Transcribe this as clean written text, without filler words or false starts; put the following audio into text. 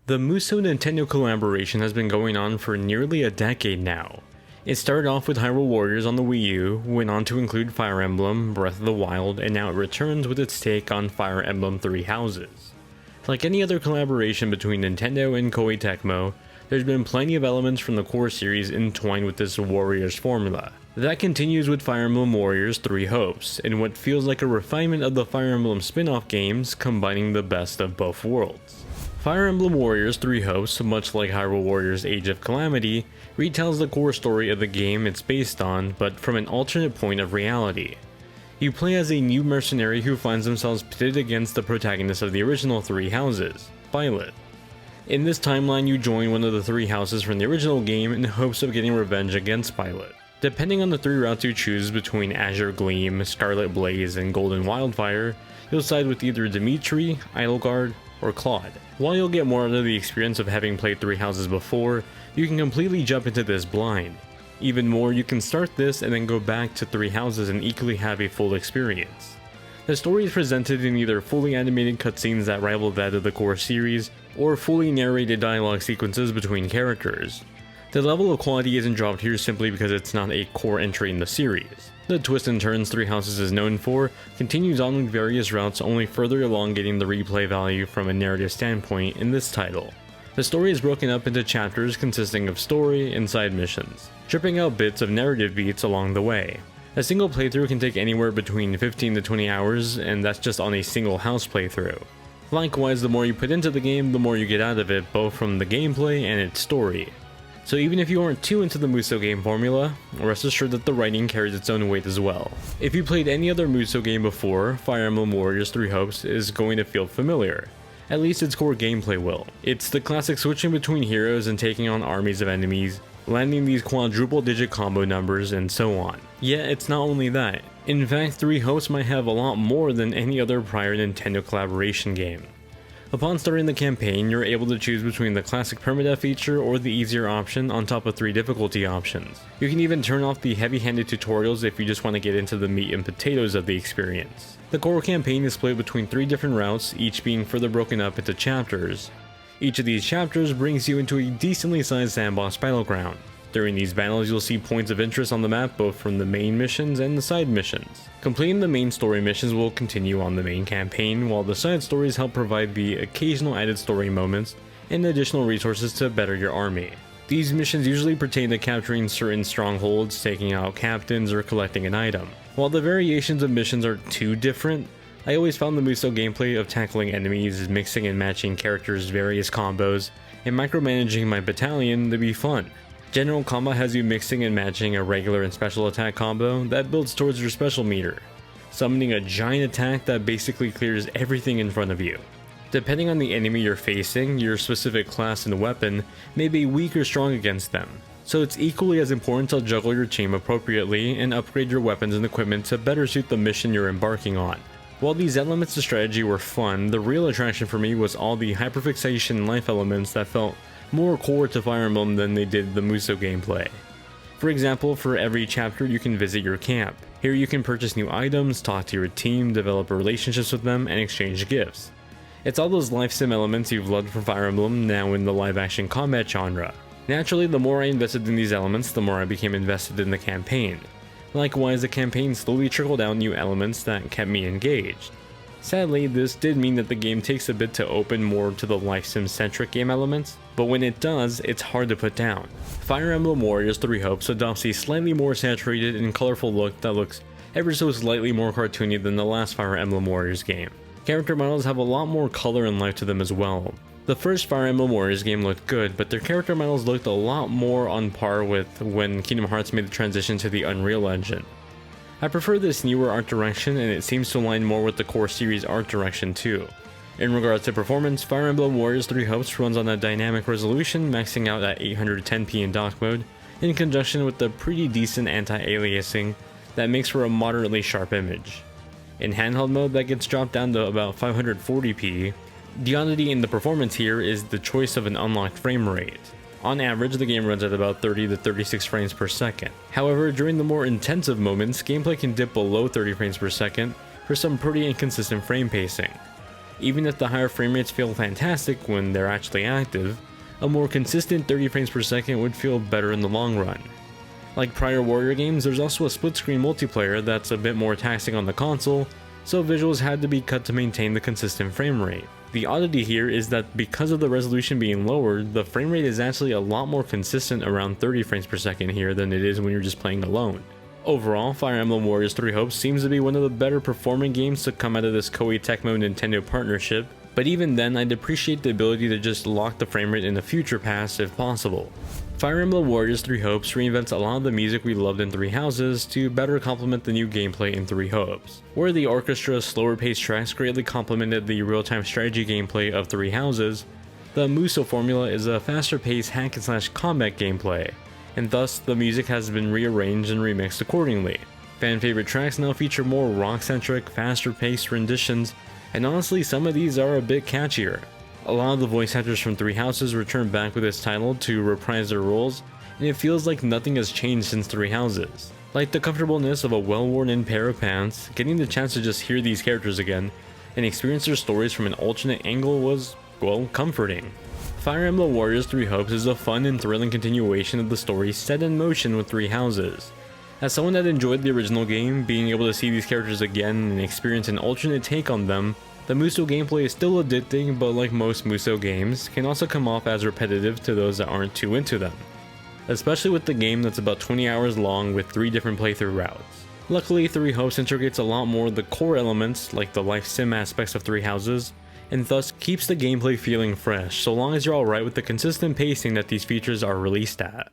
The Muso Nintendo collaboration has been going on for nearly a decade now. It started off with Hyrule Warriors on the Wii U, went on to include Fire Emblem, Breath of the Wild, and now it returns with its take on Fire Emblem Three Houses. Like any other collaboration between Nintendo and Koei Tecmo, there's been plenty of elements from the core series entwined with this Warriors formula. That continues with Fire Emblem Warriors Three Hopes, in what feels like a refinement of the Fire Emblem spin-off games, combining the best of both worlds. Fire Emblem Warriors Three Hopes, much like Hyrule Warriors Age of Calamity, retells the core story of the game it's based on, but from an alternate point of reality. You play as a new mercenary who finds themselves pitted against the protagonist of the original Three Houses, Violet. In this timeline, you join one of the three houses from the original game in hopes of getting revenge against Violet. Depending on the three routes you choose between Azure Gleam, Scarlet Blaze, and Golden Wildfire, you'll side with either Dimitri, Edelgard, or Claude. While you'll get more out of the experience of having played Three Houses before, you can completely jump into this blind. Even more, you can start this and then go back to Three Houses and equally have a full experience. The story is presented in either fully animated cutscenes that rival that of the core series, or fully narrated dialogue sequences between characters. The level of quality isn't dropped here simply because it's not a core entry in the series. The twists and turns Three Houses is known for continues on with various routes, only further elongating the replay value from a narrative standpoint in this title. The story is broken up into chapters consisting of story and side missions, stripping out bits of narrative beats along the way. A single playthrough can take anywhere between 15 to 20 hours, and that's just on a single house playthrough. Likewise, the more you put into the game, the more you get out of it, both from the gameplay and its story. So even if you aren't too into the Muso game formula, rest assured that the writing carries its own weight as well. If you played any other Muso game before, Fire Emblem Warriors Three Hopes is going to feel familiar. At least its core gameplay will. It's the classic switching between heroes and taking on armies of enemies, landing these quadruple digit combo numbers, and so on. Yet it's not only that. In fact, Three Hopes might have a lot more than any other prior Nintendo collaboration game. Upon starting the campaign, you're able to choose between the classic permadeath feature or the easier option on top of 3 difficulty options. You can even turn off the heavy-handed tutorials if you just want to get into the meat and potatoes of the experience. The core campaign is split between 3 different routes, each being further broken up into chapters. Each of these chapters brings you into a decently sized sandbox battleground. During these battles, you'll see points of interest on the map both from the main missions and the side missions. Completing the main story missions will continue on the main campaign, while the side stories help provide the occasional added story moments and additional resources to better your army. These missions usually pertain to capturing certain strongholds, taking out captains, or collecting an item. While the variations of missions are too different, I always found the Muso gameplay of tackling enemies, mixing and matching characters' various combos, and micromanaging my battalion to be fun. General combat has you mixing and matching a regular and special attack combo that builds towards your special meter, summoning a giant attack that basically clears everything in front of you. Depending on the enemy you're facing, your specific class and weapon may be weak or strong against them, so it's equally as important to juggle your team appropriately and upgrade your weapons and equipment to better suit the mission you're embarking on. While these elements of strategy were fun, the real attraction for me was all the hyperfixation life elements that felt more core to Fire Emblem than they did the Muso gameplay. For example, for every chapter you can visit your camp. Here you can purchase new items, talk to your team, develop relationships with them, and exchange gifts. It's all those life sim elements you've loved from Fire Emblem now in the live action combat genre. Naturally, the more I invested in these elements, the more I became invested in the campaign. Likewise, the campaign slowly trickled out new elements that kept me engaged. Sadly, this did mean that the game takes a bit to open more to the life sim centric game elements, but when it does, it's hard to put down. Fire Emblem Warriors Three Hopes adopts a slightly more saturated and colorful look that looks ever so slightly more cartoony than the last Fire Emblem Warriors game. Character models have a lot more color and life to them as well. The first Fire Emblem Warriors game looked good, but their character models looked a lot more on par with when Kingdom Hearts made the transition to the Unreal Engine. I prefer this newer art direction, and it seems to align more with the core series art direction too. In regards to performance, Fire Emblem Warriors Three Hopes runs on a dynamic resolution, maxing out at 810p in dock mode, in conjunction with the pretty decent anti-aliasing that makes for a moderately sharp image. In handheld mode, that gets dropped down to about 540p. The oddity in the performance here is the choice of an unlocked frame rate. On average, the game runs at about 30 to 36 frames per second. However, during the more intensive moments, gameplay can dip below 30 frames per second for some pretty inconsistent frame pacing. Even if the higher frame rates feel fantastic when they're actually active, a more consistent 30 frames per second would feel better in the long run. Like prior Warrior games, there's also a split-screen multiplayer that's a bit more taxing on the console, so visuals had to be cut to maintain the consistent frame rate. The oddity here is that because of the resolution being lowered, the frame rate is actually a lot more consistent around 30 frames per second here than it is when you're just playing alone. Overall, Fire Emblem Warriors 3 Hopes seems to be one of the better performing games to come out of this Koei Tecmo Nintendo partnership, but even then I'd appreciate the ability to just lock the frame rate in the future past if possible. Fire Emblem Warriors 3 Hopes reinvents a lot of the music we loved in Three Houses to better complement the new gameplay in Three Hopes. Where the orchestra's slower paced tracks greatly complemented the real-time strategy gameplay of Three Houses, the Muso formula is a faster paced hack-and-slash combat gameplay, and thus the music has been rearranged and remixed accordingly. Fan favorite tracks now feature more rock-centric, faster paced renditions, and honestly some of these are a bit catchier. A lot of the voice actors from Three Houses return back with this title to reprise their roles, and it feels like nothing has changed since Three Houses. Like the comfortableness of a well-worn-in pair of pants, getting the chance to just hear these characters again and experience their stories from an alternate angle was, well, comforting. Fire Emblem Warriors 3 Hopes is a fun and thrilling continuation of the story set in motion with Three Houses. As someone that enjoyed the original game, being able to see these characters again and experience an alternate take on them, the Muso gameplay is still addicting, but like most Muso games, can also come off as repetitive to those that aren't too into them. Especially with the game that's about 20 hours long with 3 different playthrough routes. Luckily, Three Hopes integrates a lot more of the core elements, like the life sim aspects of Three Houses, and thus keeps the gameplay feeling fresh, so long as you're alright with the consistent pacing that these features are released at.